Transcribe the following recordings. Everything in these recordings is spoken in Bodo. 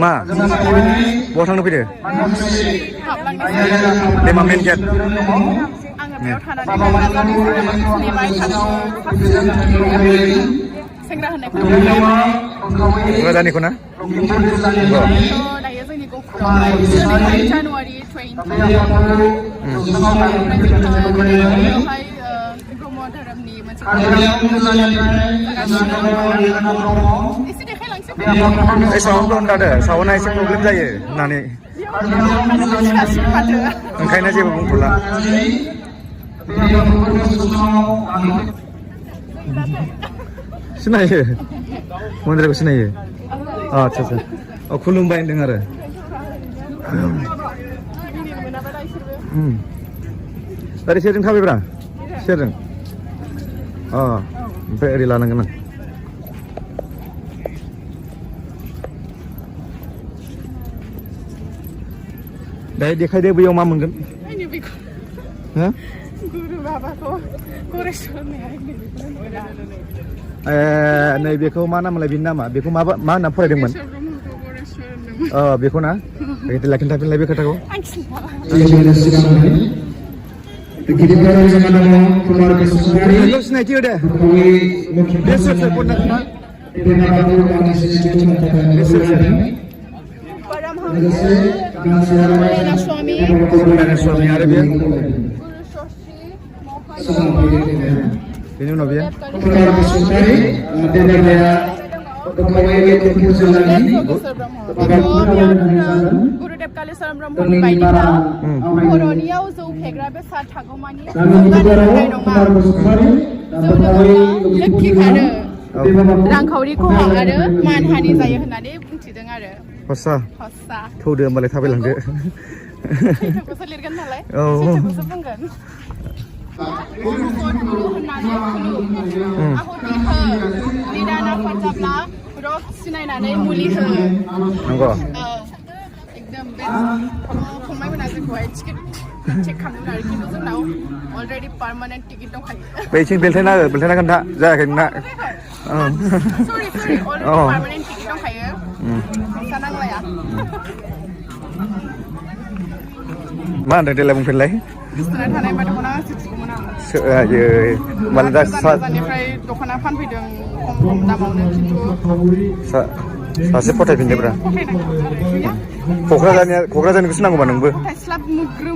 मा बहा थांनो फैदो दैमा मेन गेट आङो बेयाव थानानै नेबाय थादोंमोन सेंग्रा होननायखौ क'क्राझारनिखौ ना दायो जोंनि गहपुरावहाय जानुवारि 20 बेवहाय ब्रह्म धोरोमनि मोनसे एसे देखायलांसै साउन्ड होनदादो साउन्डआ एसे प्रब्लेम जायो होननानै ओंखायनो जेबो बुंथ'ला सिनायो मन्दिरखौ सिनायो आच्छा आच्छा खुलुमबाय होनदों आरो ओरै सेरजों थाबायब्रा सेरजों ओमफ्राय ओरै लानांगोन आं दायो देखायदो बैयाव मा मोनगोन गुरु बाबाखौ नैबेखौ मा नामलाय बिनि नामा बेखौ मा होनना फरायदोंमोन बेखौ ना खिन्थाफिनलाय बे खोथाखौ सिनायथि होदे स्वामी आरो बे बेनि उनाव बेयो गुरुदेव कालिचरण ब्रह्मनि बायदिब्ला बर'नियाव जौ फेग्रा बेसाद थागौमानि लोक्षि खारो रांखावरि खहा आरो मानहानि जायो होननानै बुंथिदों आरो हस्सा थौदो होमबालाय थाबायलांदो सैथोखौसो लिरगोन नालाय सैथोखौसो बुंगोन रक सिनायनानै मुलि हो नंगौ एकदम बे फंबायमोना जोंखौहाय टिकेट चेक खालामदों आरो खिन्थु जोंनाव अलरेडि पार्मानेन्ट टिकेट दंखायो बैथिं बेलथायना खोन्था जायाखै नोंना सरि अलरेडि पार्मानेन्ट टिकेट दंखायो फैसा नांलाया मा होनदों देलाय बुंफिनलाय बिस्थिना थानाय बा दख'ना सिटिखौमोन आं गोजाननिफ्राय दख'ना फानफैदों खम दामावनो खिन्थु सासे फथायफिनदोब्रा क'क्राझारनिखौसो नांगौबा नोंबो स्लाब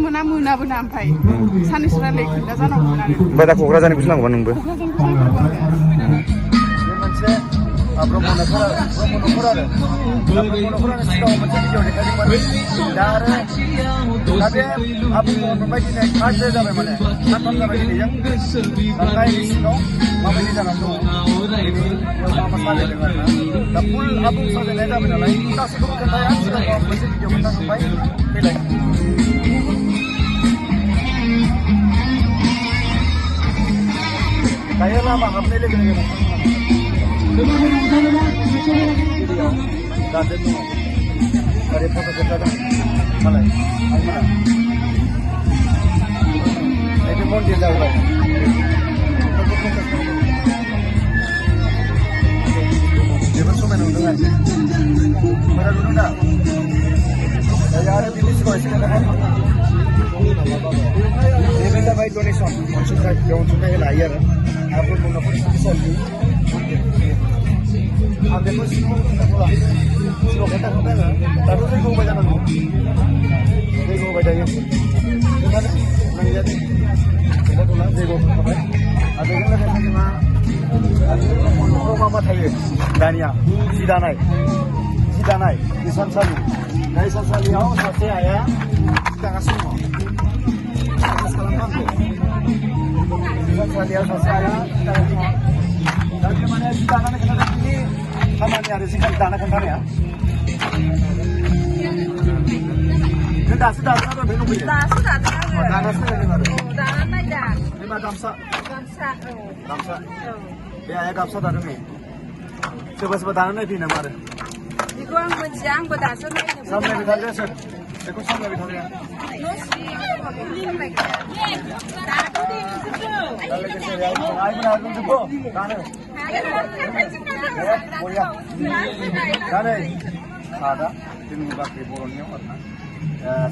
मोना मोनाबो ना ओमफ्राय साननैसो रायलाय खोन्था जानांगौमोन आरो ओमफ्राय दा क'क्राझारनिखौसो नांगौबा नोंबो ब्रह्म न'खर आरो ब्रह्म न'खरानो सिगाङाव मोनसे भिडिअ देखायदोंमोन दा आरो बे आबुं मोनबाय दिनै थार्ड दे जाबाय माने सानथाम जाबाय दिनैजों थांनाय सिगाङाव माबायदि जानानै दङ मा साजायदों आरो दा फुल आबुं साजायनाय जाबाय नालाय गासैखौबो खोन्थाया सिगाङाव मोनसे भिडिअ खोन्थाखांबाय फैलाय दायो लामा हाबनाय लोगो लोगो गार्डेन दङ ओरै फट' खेबजादों मालाय आंमोना नैबे मन्दिर जाबाय जोबोद समायना नुदों आरो मोजां नुदों दा दायो आरो बिनि सिगाङाव एसे खोन्थाखाय नैबे जाबाय डनेसन अनसुंथाइ बे अनसुंथाइ होनो हायो आरो ब्रह्म न'खर साननि आं बेखौ सिगाङाव खोन्थाखांबाय आङो दाथ' जैग' होबाय जानांगौ जैग' होबाय दायो खोन्थानो नांजादों खोन्थाथ'ला जैग' होखाबाय आरो बेजों लोगोसे जोंहा न'खराव मा थायो दानिया जि दानाय इसानसालि दा इसानसालियाव सासे आइया जि दागासिनो दङ खालामनांगौ इसानसालियाव सासे आइया जि दागासिनो दङ दा बे माने जि दानानै खोन्थादों खामानि आरो जिखालि दाना खोन्थानाया नों दासो दादों आरो ओमफ्राय दंफैयो दासो दादों आङो दानासो नायदों आरो दाना नायदा बे मा गामसा बे आइया गामसा दादों नै सोरबा दाना नायफैयो नामा आरो बेखौ आं मोनथिया आंबो दासो नायदों सामलायबाय थाग्राया सोर बेखौ सामलायबाय थाग्राया दा लोगोसे आइमोना दंजोबो दानो दा नै सादा जोंनि बाख्रि बर'नियाव आरोना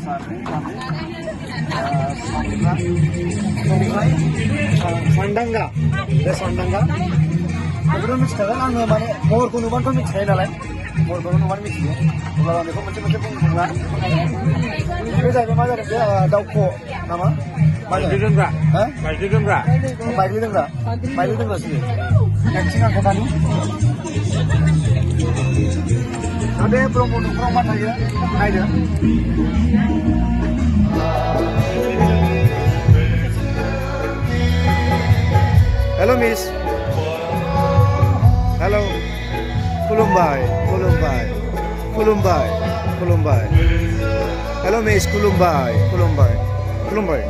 सान्द्रि सान्दांगा बे सान्दांगा बेखौथ' मिथिखागोन आङो माने महरखौ नुबानोथ' मिथिखायो नालाय महरखौ नुबानो मिथियो अब्ला आं बेखौ मोनसे मोनसे बुंनो थांला बे जाहैबाय मा जादों बे दाउख' नामा माइज्लि दोनग्रा माइज्लि दोनग्रा माइज्लि दोनग्रासो एक्टिं आं खोन्थानि दा बे ब्रह्म न'खराव मा थायो नायदो हेल' मिस हेल' खुलुमबाय खुलुमबाय खुलुमबाय खुलुमबाय हेल' मिस खुलुमबाय खुलुमबाय खुलुमबाय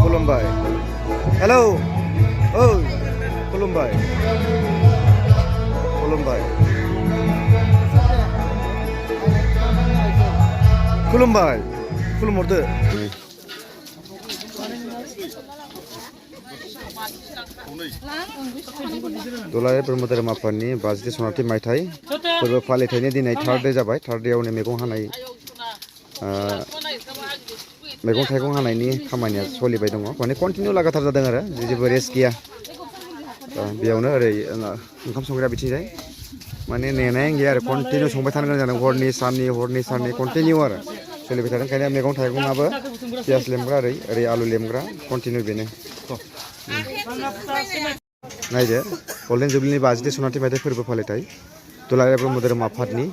खुलुमबाय हेल' औ खुलुमबाय खुलुमबाय खुलुमबाय खुलुमहरदो दुलाराय ब्रह्म धोरोम आफादनि 50 सनाथि मायथाइ फोरबो फालिथायनि दिनै थार्ड डे जाबाय थार्ड डेआवनो मैगं थाइगं हानायनि खामानिया सोलिबाय दङ माने कन्टिनिउ लागाथार जादों आरो जेबो रेस्ट गैया बेयावनो ओरै ओंखाम संग्रा बिथिंजाय माने नेनाय गैया आरो कन्टिनिउ संबाय थानो गोनां जादों हरनि साननि कन्टिनिउ आरो सोलिबाय थादों ओंखायनो मैगं थाइगङाबो पियास लेमग्रा ओरै आलु लेमग्रा कन्टिनिउ बेनो नायदो गल्डेन जुबलिनि 50 सनाथि मायथाइ फोरबो फालिथाय दुलाराय ब्रह्म धोरोम आफादनि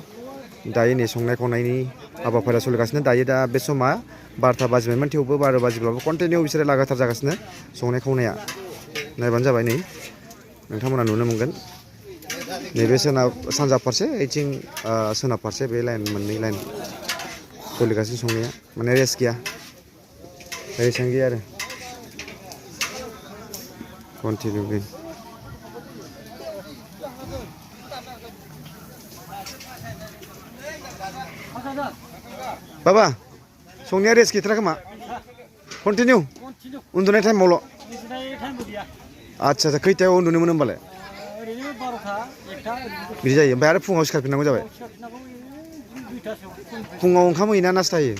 दायो नै संनाय खावनायनि हाबाफारिया सोलिगासिनो दायो दा बे समा 12ता बाजिबायमोन थेवबो 12 बाजिब्लाबो कन्टिनिउ बिसोरो लागाथार जागासिनो संनाय खावनाया नायबानो जाबाय नै नोंथांमोना नुनो मोनगोन नैबे सानजा फारसे ओइथिं सोनाब फारसे बे लाइन मोननै लाइन सोलिगासिनो संनाया माने रेस्ट गैया रेस्ट गैया आरो कन्टिनिउ बे बाबा संनाया रेस्ट गैथारा खोमा कन्टिनिउ उन्दुनाय टाइमावल' आच्छा खैथायाव उन्दुनो मोनो होमबालाय बिदि जायो ओमफ्राय आरो फुङाव सिखारफिननांगौ जाबाय फुङाव ओंखाम होयोना नास्ता होयो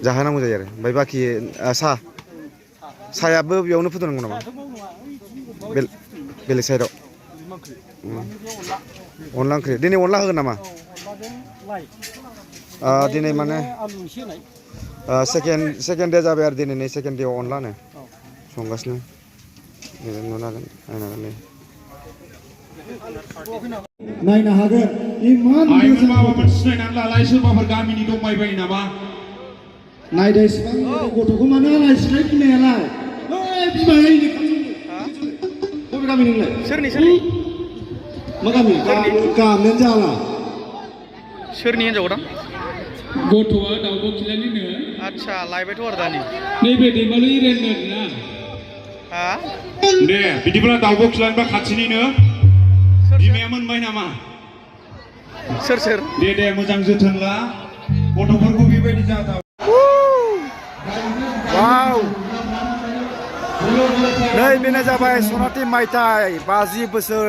जाहोनांगौ जायो आरो ओमफ्राय बाखि साहायाबो बेयावनो फुदुंनांगौ नामा बेलेग साइडआव अनला ओंख्रि दिनै अनला होगोन नामा दिनै माने सेकेन्ड दे जाबाय आरो दिनै नै सेकेन्ड देआव अनलानो संगासिनो नुनो हागोन नायनो हागोन नायनो हागोन इमान माबाफोर सिनायनानै लालाय सोरबाफोर गामिनि दंबायबायो नामा नायदो इसिबां गथ'खौ मानो आलाय सिलाय गिनायालाय बिमाया बबे गामि नोंलाय सोरनि मा गामि गामियानो जाला सोरनि हिनजाव दां गथ'आ दाउब' खिलानिनो आच्छा लायबायथ' आरो दानि नैबे दैमालु इरेननो ना हा दे बिदिब्ला दाउब' खिलानिबा खाथिनिनो बिमाया मोनबाय नामा सोर दे मोजां जोथोन ला गथ'फोरखौ बेबायदि जाथा वाव नै बेनो जाबाय सनाथि मायथाइ 50 बोसोर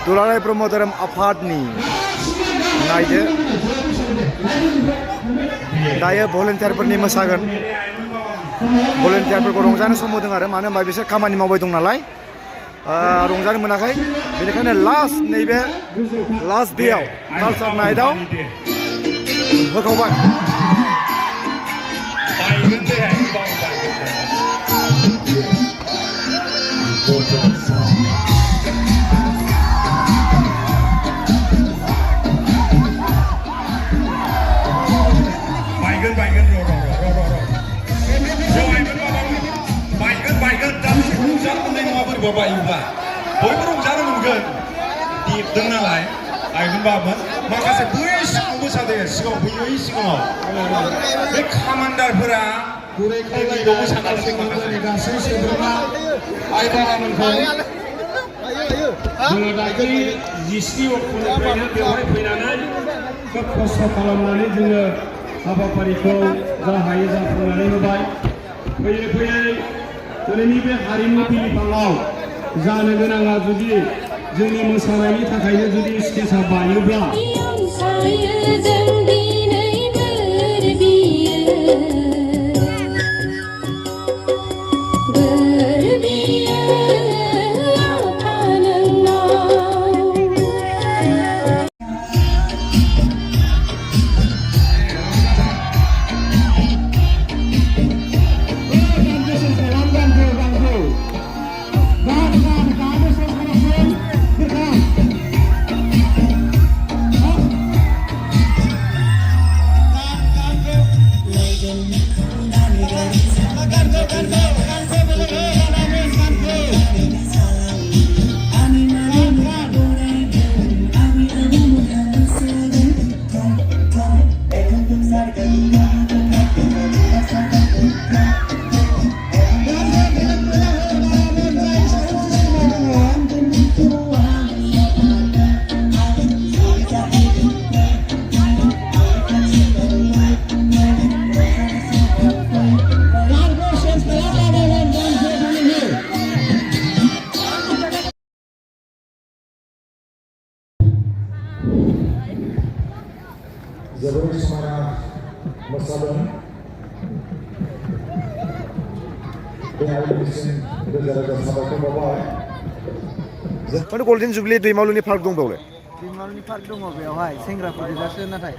दुलाराय ब्रह्म धोरोम आफादनि नायदो दायो भलेन्टियारफोरनि मोसागोन भलेन्टियारफोरखौ रंजानो सम होदों आरो मानो होनबा बिसोर खामानि मावबाय दं नालाय रंजानो मोनाखै बेनिखायनो नैबे लास्ट डेआव कालचार नाइटआव होखावबाय बायोब्ला बयबो रंजानो मोनगोन देरदों नालाय बायगोनबामोन माखासे बै सिगाङाव मोसादों सिगाङाव बे कामान्डारफोरा गासै सोद्रोमा आइ बाबामोनखौ जोङो दाख्लै 10 अक्ट'निफ्रायनो बेवहाय फैनानै खोब खस्थ' खालामनानै जोङो हाबाफारिखौ जा हायो जाफुंनानै होबाय फैयै दिनैनि बे हारिमु बिलिफाङाव जानो गोनाङा जुदि जोंनि मोसानायनि थाखायनो जुदि स्टेजआ बायोब्ला जोबोर समायना मोसादों बे आइडिसिम रोजा रोजा साबायखर बावबाय माने गल्डेन जुबली दैमालुनि पार्क दं बेवलाय दैमालुनि पार्क दङ बेवहाय सेंग्राफोर गोजासो नाथाय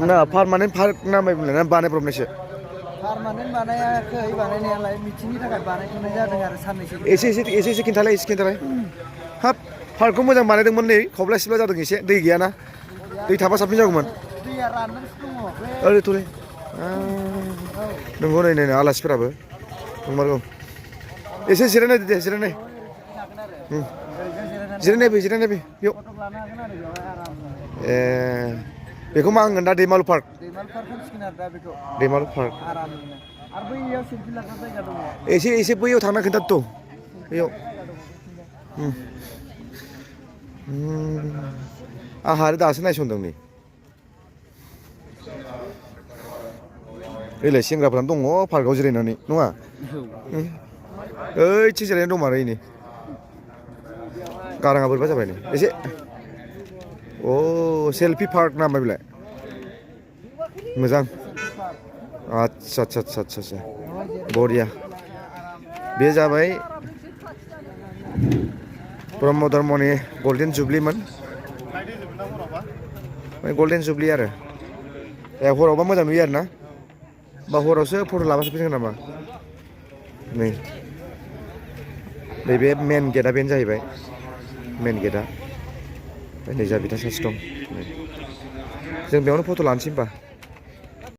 ना पार्मानेन्ट पार्क नामाय बुंलाय ना बानायब्रबनायसो पार्मानेन्ट बानायाखै बानायनायालाय मिथिंनि थाखाय बानायथ'नाय जादों आरो साननैसो एसे खिन्थालाय हाब पार्कखौ मोजां बानायदोंमोन नै खब्ला सिब्ला जादों एसे दै गैयाना दै थाबा साबसिन जागौमोन दैया राननानैसो दङ ओरै थलै नंगौ नै आलासिफोराबो नंमारगौ एसे जिरायनाय दे जिरायनाय जिरायनाय बेयाव ए बेखौ मा होनगोन दा दैमालु पार्क दैमालु पार्क आरो बैयाव सेल्फि लाग्रा जायगा दङ एसे बैयाव थांना खोन्थाथ' बैयाव आंहा आरो दासो नायसनदों नै ओइलाय सेंग्राफ्रानो दङ पार्कआव जिरायनानै नङा ओइथि जिरायनानै दं मारो नै गाराङा बोरैबा जाबाय नै एसे अ सेल्फि पार्क नामा बेलाय मोजां आच्छा बरिया बे जाबाय ब्रह्म धर्मनि गल्डेन जुबलीमोन गल्डेन जुबली आरो ए हरावबा मोजां नुयो आरो ना बा हरावसो फट' लाबासो फैगोन नामा नै बे मेन गेटआ बेनो जाहैबाय मेन गेटआ नै जा बिथा सासे दं जों बेयावनो फट' लानोसै होनबा